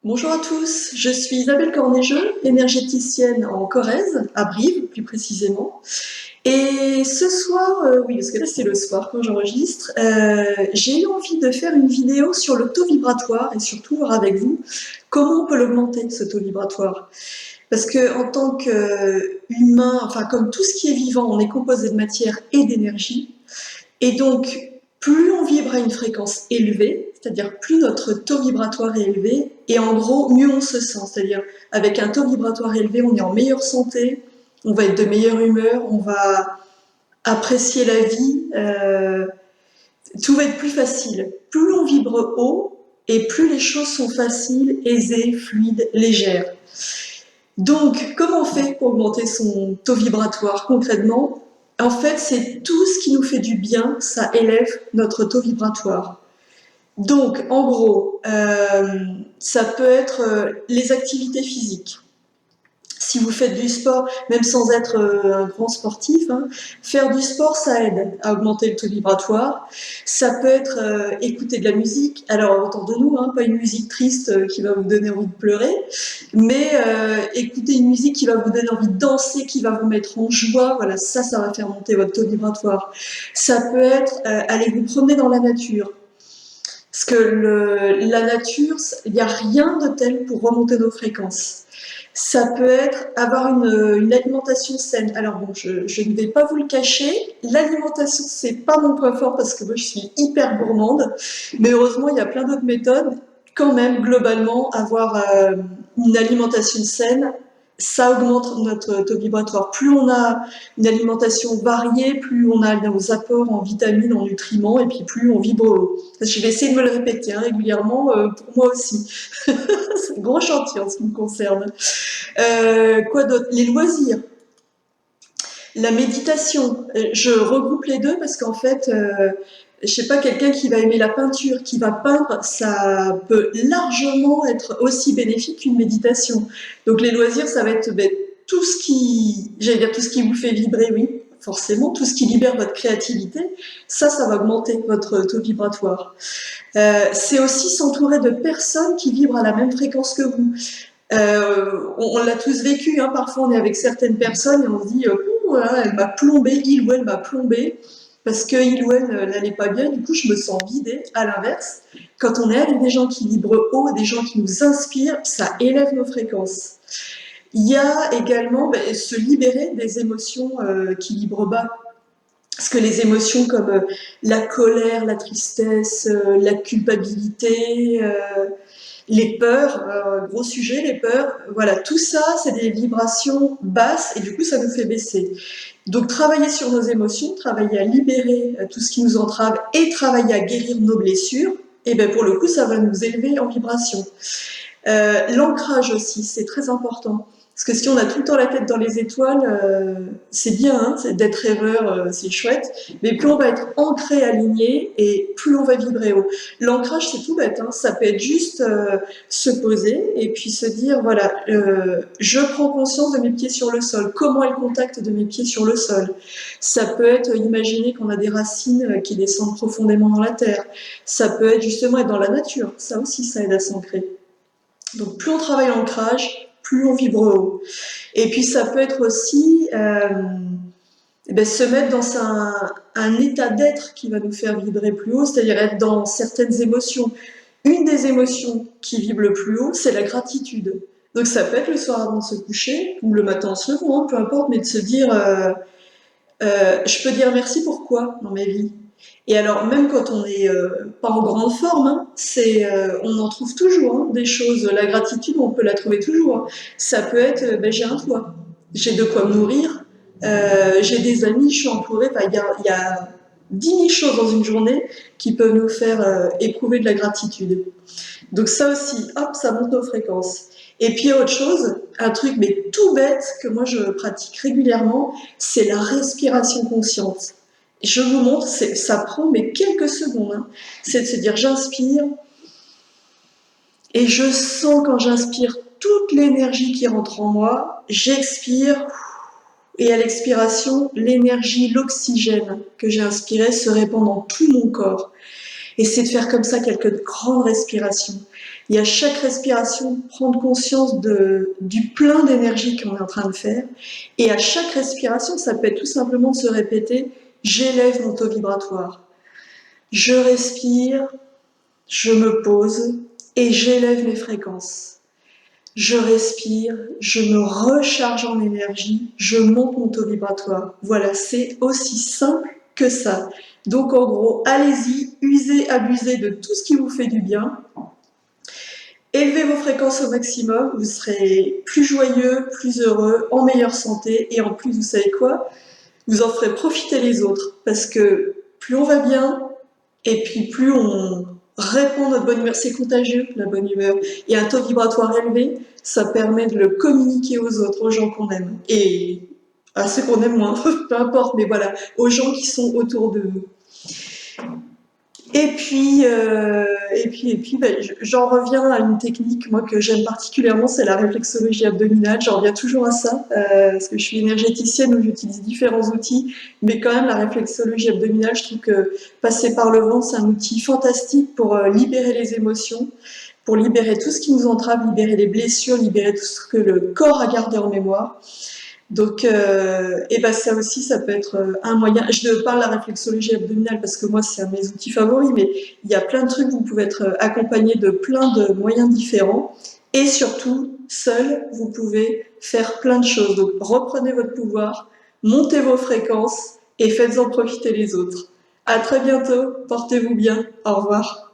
Bonjour à tous, je suis Isabelle Cornégeux, énergéticienne en Corrèze, à Brive plus précisément. Et ce soir, oui, parce que là c'est le soir quand j'enregistre, j'ai eu envie de faire une vidéo sur le taux vibratoire et surtout voir avec vous comment on peut l'augmenter, ce taux vibratoire. Parce que en tant qu'humain, enfin comme tout ce qui est vivant, on est composé de matière et d'énergie. Et donc, plus on vibre à une fréquence élevée, c'est-à-dire plus notre taux vibratoire est élevé, et en gros, mieux on se sent. C'est-à-dire, avec un taux vibratoire élevé, on est en meilleure santé, on va être de meilleure humeur, on va apprécier la vie, tout va être plus facile. Plus on vibre haut, et plus les choses sont faciles, aisées, fluides, légères. Donc, comment on fait pour augmenter son taux vibratoire concrètement? En fait, c'est tout ce qui nous fait du bien, ça élève notre taux vibratoire. Donc, en gros, ça peut être les activités physiques. Si vous faites du sport, même sans être un grand sportif, hein, faire du sport, ça aide à augmenter le taux vibratoire. Ça peut être écouter de la musique. Alors, entendez-nous, hein, pas une musique triste qui va vous donner envie de pleurer, mais écouter une musique qui va vous donner envie de danser, qui va vous mettre en joie. Voilà, ça va faire monter votre taux vibratoire. Ça peut être aller vous promener dans la nature. Parce que la nature, il n'y a rien de tel pour remonter nos fréquences. Ça peut être avoir une alimentation saine. Alors bon, je ne vais pas vous le cacher, l'alimentation, c'est pas mon point fort parce que moi je suis hyper gourmande, mais heureusement il y a plein d'autres méthodes. Quand même, globalement, avoir une alimentation saine, ça augmente notre taux vibratoire. Plus on a une alimentation variée, plus on a nos apports en vitamines, en nutriments, et puis plus on vibre haut. Je vais essayer de me le répéter régulièrement pour moi aussi. C'est un gros chantier en ce qui me concerne. Quoi d'autre? Les loisirs, la méditation. Je regroupe les deux parce qu'en fait, je sais pas, quelqu'un qui va aimer la peinture, qui va peindre, ça peut largement être aussi bénéfique qu'une méditation. Donc les loisirs, ça va être tout ce qui, j'allais dire tout ce qui vous fait vibrer, oui, forcément, tout ce qui libère votre créativité, ça va augmenter votre taux vibratoire. C'est aussi s'entourer de personnes qui vibrent à la même fréquence que vous. On l'a tous vécu, hein, parfois on est avec certaines personnes et on se dit voilà, elle m'a plombé, il ou elle m'a plombé parce que il ou elle n'allait pas bien, du coup je me sens vidée. À l'inverse, quand on est avec des gens qui vibrent haut, des gens qui nous inspirent, ça élève nos fréquences. Il y a également se libérer des émotions qui vibrent bas. Parce que les émotions comme la colère, la tristesse, la culpabilité, les peurs, gros sujet, les peurs, voilà, tout ça, c'est des vibrations basses et du coup, ça nous fait baisser. Donc, travailler sur nos émotions, travailler à libérer tout ce qui nous entrave et travailler à guérir nos blessures, et bien pour le coup, ça va nous élever en vibration. L'ancrage aussi, c'est très important. Parce que si on a tout le temps la tête dans les étoiles, c'est bien, hein, d'être rêveur, c'est chouette, mais plus on va être ancré, aligné, et plus on va vibrer haut. L'ancrage, c'est tout bête, hein, ça peut être juste se poser et puis se dire, voilà, je prends conscience de mes pieds sur le sol, comment est le contact de mes pieds sur le sol. Ça peut être imaginer qu'on a des racines qui descendent profondément dans la terre. Ça peut être justement être dans la nature, ça aussi, ça aide à s'ancrer. Donc plus on travaille l'ancrage, plus on vibre haut. Et puis ça peut être aussi se mettre dans un état d'être qui va nous faire vibrer plus haut, c'est-à-dire être dans certaines émotions. Une des émotions qui vibre le plus haut, c'est la gratitude. Donc ça peut être le soir avant de se coucher, ou le matin en se levant, peu importe, mais de se dire je peux dire merci pour quoi dans ma vie. Et alors, même quand on n'est pas en grande forme, hein, on en trouve toujours des choses. La gratitude, on peut la trouver toujours. Hein. Ça peut être, j'ai un toit, j'ai de quoi me nourrir, j'ai des amis, je suis entourée. Il y a 10 000 choses dans une journée qui peuvent nous faire éprouver de la gratitude. Donc ça aussi, hop, ça monte nos fréquences. Et puis autre chose, un truc mais tout bête que moi je pratique régulièrement, c'est la respiration consciente. Je vous montre, ça prend mais quelques secondes. Hein. C'est de se dire j'inspire et je sens quand j'inspire toute l'énergie qui rentre en moi, j'expire et à l'expiration, l'énergie, l'oxygène que j'ai inspiré se répand dans tout mon corps. Et c'est de faire comme ça quelques grandes respirations. Et à chaque respiration, prendre conscience du plein d'énergie qu'on est en train de faire. Et à chaque respiration, ça peut être tout simplement de se répéter, j'élève mon taux vibratoire. Je respire, je me pose et j'élève mes fréquences. Je respire, je me recharge en énergie, je monte mon taux vibratoire. Voilà, c'est aussi simple que ça. Donc en gros, allez-y, usez, abusez de tout ce qui vous fait du bien. Élevez vos fréquences au maximum, vous serez plus joyeux, plus heureux, en meilleure santé. Et en plus, vous savez quoi? Vous en ferez profiter les autres. Parce que plus on va bien, et puis plus on répand notre bonne humeur, c'est contagieux la bonne humeur. Et un taux vibratoire élevé, ça permet de le communiquer aux autres, aux gens qu'on aime. Et à ceux qu'on aime moins, peu importe, mais voilà, aux gens qui sont autour de nous. Et puis, j'en reviens à une technique, moi, que j'aime particulièrement, c'est la réflexologie abdominale. J'en reviens toujours à ça, parce que je suis énergéticienne, où j'utilise différents outils, mais quand même, la réflexologie abdominale, je trouve que passer par le ventre, c'est un outil fantastique pour libérer les émotions, pour libérer tout ce qui nous entrave, libérer les blessures, libérer tout ce que le corps a gardé en mémoire. Donc, et ben ça aussi, ça peut être un moyen. Je parle de la réflexologie abdominale parce que moi, c'est un de mes outils favoris, mais il y a plein de trucs, vous pouvez être accompagné de plein de moyens différents. Et surtout, seul, vous pouvez faire plein de choses. Donc, reprenez votre pouvoir, montez vos fréquences et faites-en profiter les autres. À très bientôt, portez-vous bien, au revoir.